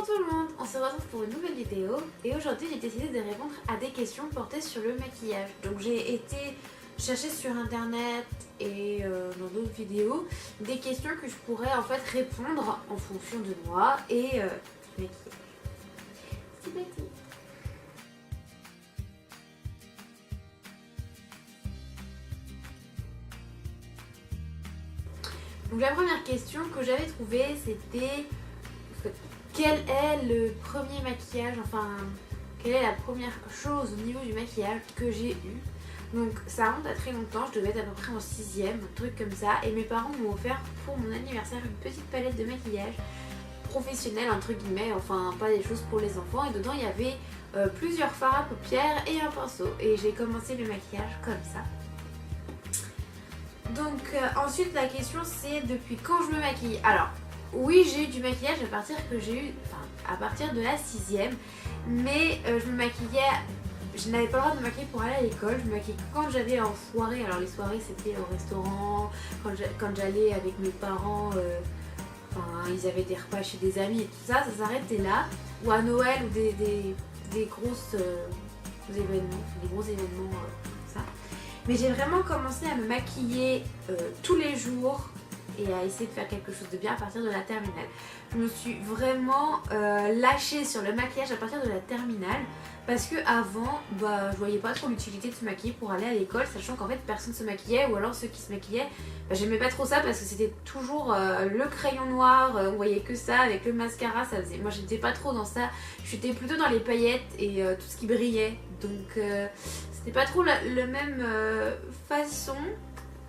Bonjour tout le monde, on se retrouve pour une nouvelle vidéo et aujourd'hui j'ai décidé de répondre à des questions portées sur le maquillage. Donc j'ai été chercher sur internet et dans d'autres vidéos des questions que je pourrais en fait répondre en fonction de moi et du maquillage. C'est parti. Donc la première question que j'avais trouvée c'était quel est le premier maquillage, enfin quelle est la première chose au niveau du maquillage que j'ai eu. Donc ça remonte à très longtemps, je devais être à peu près en 6ème, un truc comme ça, et mes parents m'ont offert pour mon anniversaire une petite palette de maquillage professionnelle entre guillemets, enfin pas des choses pour les enfants, et dedans il y avait plusieurs fards à paupières et un pinceau, et j'ai commencé le maquillage comme ça. Donc ensuite la question c'est depuis quand je me maquille. Alors oui, j'ai eu du maquillage à partir à partir de la 6ème, mais je me maquillais, je n'avais pas le droit de me maquiller pour aller à l'école, je me maquillais quand j'allais en soirée. Alors les soirées c'était au restaurant, quand j'allais avec mes parents, ils avaient des repas chez des amis et tout ça, ça s'arrêtait là, ou à Noël ou des grosses événements, des gros événements comme ça. Mais j'ai vraiment commencé à me maquiller tous les jours et à essayer de faire quelque chose de bien à partir de la terminale. Je me suis vraiment lâchée sur le maquillage à partir de la terminale parce que avant, je voyais pas trop l'utilité de se maquiller pour aller à l'école, sachant qu'en fait personne se maquillait, ou alors ceux qui se maquillaient, j'aimais pas trop ça parce que c'était toujours le crayon noir, on voyait que ça avec le mascara, ça faisait. Moi j'étais pas trop dans ça, j'étais plutôt dans les paillettes et tout ce qui brillait, donc c'était pas trop le même façon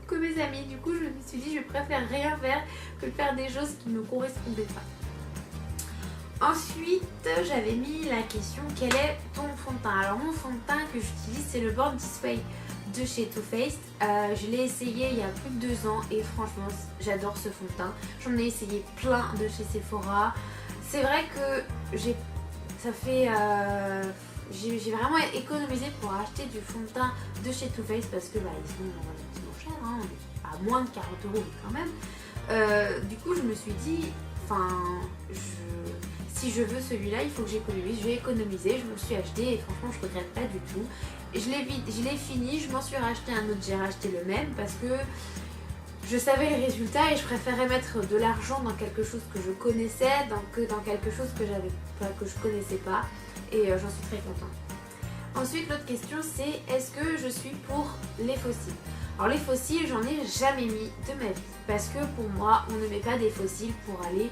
que mes amis. Du coup je me suis dit je préfère rien faire que de faire des choses qui ne me correspondaient pas. Ensuite j'avais mis la question quel est ton fond de teint. Alors mon fond de teint que j'utilise c'est le Born This Way de chez Too Faced. Je l'ai essayé il y a plus de 2 ans et franchement j'adore ce fond de teint. J'en ai essayé plein de chez Sephora. C'est vrai que j'ai vraiment économisé pour acheter du fond de teint de chez Too Faced parce que ils sont relativement chers, hein, à moins de 40 € quand même. Du coup je me suis dit, si je veux celui-là il faut que j'économise, je vais économiser, je me le suis acheté et franchement je regrette pas du tout. Je l'ai fini, je m'en suis racheté un autre, j'ai racheté le même parce que je savais les résultats et je préférais mettre de l'argent dans quelque chose que je connaissais que dans quelque chose que je connaissais pas, et j'en suis très contente. Ensuite l'autre question c'est est-ce que je suis pour les fossiles. Alors les fossiles j'en ai jamais mis de ma vie parce que pour moi on ne met pas des fossiles pour aller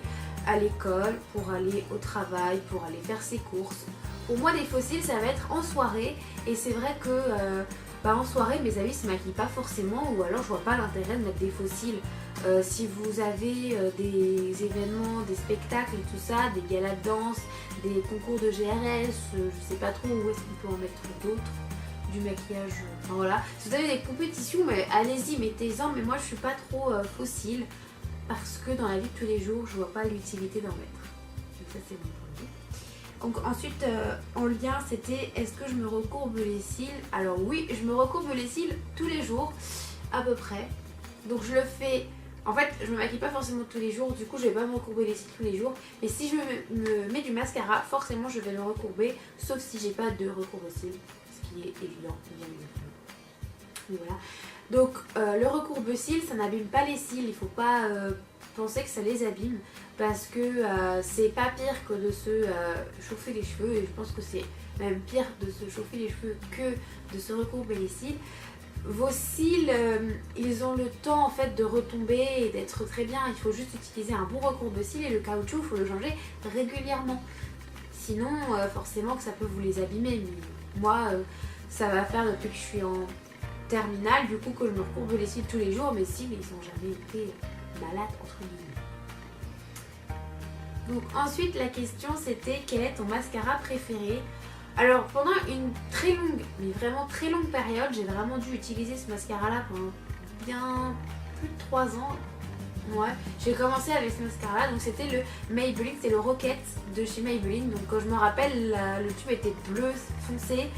à l'école, pour aller au travail, pour aller faire ses courses. Pour moi des fossiles ça va être en soirée, et c'est vrai que en soirée mes amis se maquillent pas forcément, ou alors je vois pas l'intérêt de mettre des fossiles. Si vous avez des événements, des spectacles et tout ça, des galas de danse, des concours de GRS, je sais pas trop où est-ce qu'on peut en mettre d'autres, du maquillage, enfin voilà. Si vous avez des compétitions, mais allez-y, mettez-en, mais moi je suis pas trop fossile parce que dans la vie de tous les jours je vois pas l'utilité d'en mettre. Donc ça c'est mon point de vue. Donc ensuite en lien c'était est-ce que je me recourbe les cils. Alors oui, je me recourbe les cils tous les jours à peu près. Donc je le fais, en fait je me maquille pas forcément tous les jours, du coup je vais pas me recourber les cils tous les jours. Mais si je me mets du mascara, forcément je vais le recourber, sauf si j'ai pas de recourbe-cils, ce qui est évident bien évidemment. Voilà. Donc le recourbe-cils ça n'abîme pas les cils, il faut pas penser que ça les abîme parce que c'est pas pire que de se chauffer les cheveux, et je pense que c'est même pire de se chauffer les cheveux que de se recourber les cils. Vos cils ils ont le temps en fait de retomber et d'être très bien, il faut juste utiliser un bon recourbe-cils, et le caoutchouc il faut le changer régulièrement, sinon forcément que ça peut vous les abîmer. Mais moi ça va faire depuis que je suis en terminale du coup que je me recourbe les cils tous les jours. Mes cils ils n'ont jamais été malades entre guillemets. Donc ensuite la question c'était quel est ton mascara préféré. Alors pendant une très longue, mais vraiment très longue période, j'ai vraiment dû utiliser ce mascara là pendant bien plus de 3 ans. Ouais, j'ai commencé avec ce mascara là, donc c'était le Maybelline, c'est le Rocket de chez Maybelline. Donc quand je me rappelle le tube était bleu foncé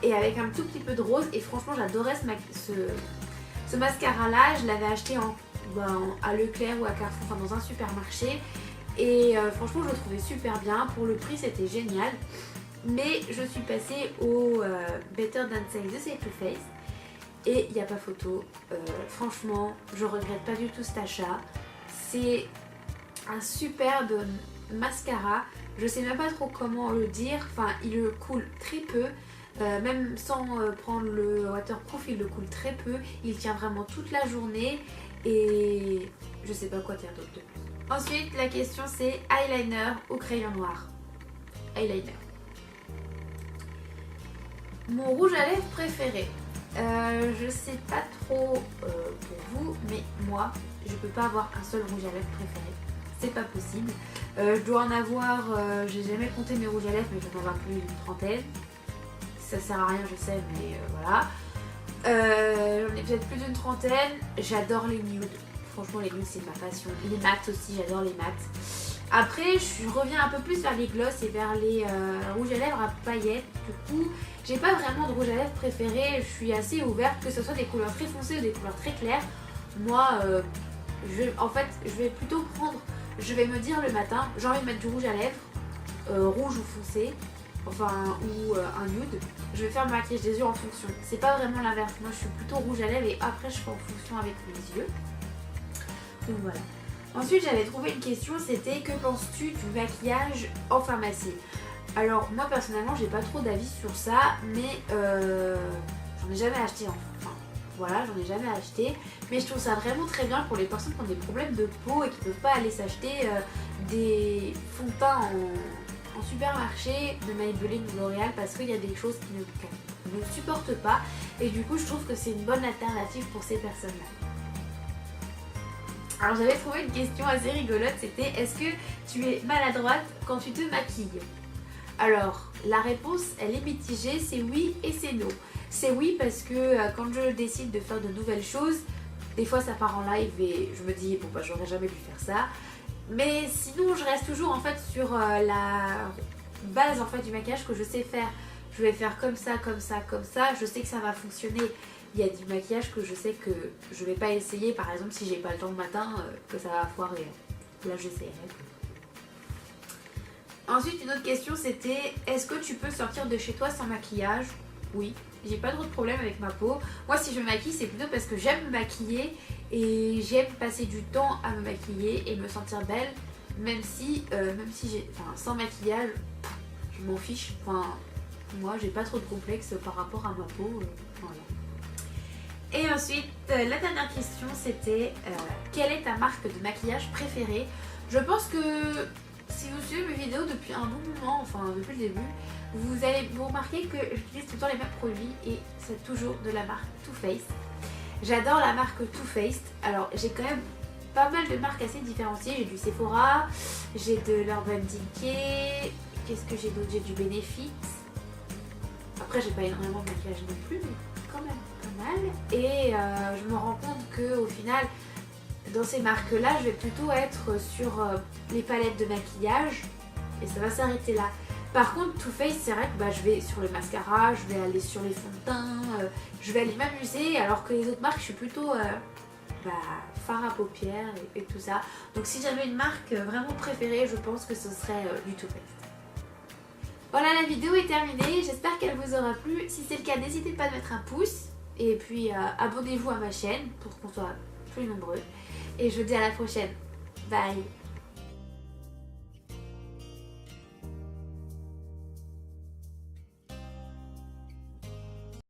et avec un tout petit peu de rose, et franchement j'adorais ce mascara là. Je l'avais acheté à Leclerc ou à Carrefour, enfin dans un supermarché, Et franchement je le trouvais super bien, pour le prix c'était génial. Mais je suis passée au Better Than Sex de C'est Too Faced et il n'y a pas photo. Franchement je regrette pas du tout cet achat. C'est un superbe mascara. Je sais même pas trop comment le dire, enfin il le coule très peu. Même sans prendre le waterproof, il le coule très peu. Il tient vraiment toute la journée et je sais pas quoi dire d'autre de plus. Ensuite la question c'est eyeliner ou crayon noir. Eyeliner. Mon rouge à lèvres préféré. Je sais pas trop pour vous, mais moi je peux pas avoir un seul rouge à lèvres préféré. C'est pas possible. Je dois en avoir, j'ai jamais compté mes rouges à lèvres, mais je dois en avoir plus d'une trentaine. Ça sert à rien, je sais, mais voilà. J'en ai peut-être plus d'une trentaine. J'adore les nudes. Franchement, les nudes, c'est ma passion. Les mats aussi, j'adore les mats. Après, je reviens un peu plus vers les gloss et vers les rouges à lèvres à paillettes. Du coup, j'ai pas vraiment de rouge à lèvres préféré. Je suis assez ouverte, que ce soit des couleurs très foncées ou des couleurs très claires. Moi, en fait, je vais plutôt prendre... Je vais me dire le matin, j'ai envie de mettre du rouge à lèvres, rouge ou foncé, enfin, ou un nude. Je vais faire le maquillage des yeux en fonction. C'est pas vraiment l'inverse. Moi, je suis plutôt rouge à lèvres et après, je fais en fonction avec mes yeux. Donc voilà. Ensuite j'avais trouvé une question, c'était que penses-tu du maquillage en pharmacie? Alors moi personnellement j'ai pas trop d'avis sur ça, mais j'en ai jamais acheté enfin voilà, j'en ai jamais acheté, mais je trouve ça vraiment très bien pour les personnes qui ont des problèmes de peau et qui peuvent pas aller s'acheter des fonds de teint en supermarché de Maybelline ou L'Oréal parce qu'il y a des choses qui ne supportent pas et du coup je trouve que c'est une bonne alternative pour ces personnes là. Alors j'avais trouvé une question assez rigolote, c'était est-ce que tu es maladroite quand tu te maquilles? Alors la réponse elle est mitigée, c'est oui et c'est non. C'est oui parce que quand je décide de faire de nouvelles choses, des fois ça part en live et je me dis bon bah j'aurais jamais dû faire ça. Mais sinon je reste toujours en fait sur la base en fait du maquillage que je sais faire. Je vais faire comme ça, comme ça, comme ça, je sais que ça va fonctionner. Il y a du maquillage que je sais que je vais pas essayer, par exemple si j'ai pas le temps le matin, que ça va foirer. Là j'essaierai. Ensuite une autre question c'était est-ce que tu peux sortir de chez toi sans maquillage? Oui, j'ai pas trop de problème avec ma peau. Moi si je me maquille c'est plutôt parce que j'aime me maquiller et j'aime passer du temps à me maquiller et me sentir belle, même si j'ai, enfin sans maquillage, je m'en fiche. Enfin moi j'ai pas trop de complexe par rapport à ma peau. Voilà. Et ensuite, la dernière question c'était quelle est ta marque de maquillage préférée? Je pense que si vous suivez mes vidéos depuis un bon moment, enfin depuis le début, vous allez vous remarquer que j'utilise tout le temps les mêmes produits et c'est toujours de la marque Too Faced. J'adore la marque Too Faced. Alors j'ai quand même pas mal de marques assez différenciées. J'ai du Sephora, j'ai de l'Urban Decay, qu'est-ce que j'ai d'autre? J'ai du Benefit. Après j'ai pas énormément de maquillage non plus, mais quand même pas mal. Et je me rends compte qu'au final, dans ces marques-là, je vais plutôt être sur les palettes de maquillage et ça va s'arrêter là. Par contre, Too Faced, c'est vrai que je vais sur le mascara, je vais aller sur les fonds de teint, je vais aller m'amuser, alors que les autres marques, je suis plutôt fard à paupières et tout ça. Donc si j'avais une marque vraiment préférée, je pense que ce serait du Too Faced. Voilà, la vidéo est terminée, j'espère qu'elle vous aura plu. Si c'est le cas, n'hésitez pas à mettre un pouce et puis abonnez-vous à ma chaîne pour qu'on soit plus nombreux. Et je vous dis à la prochaine. Bye!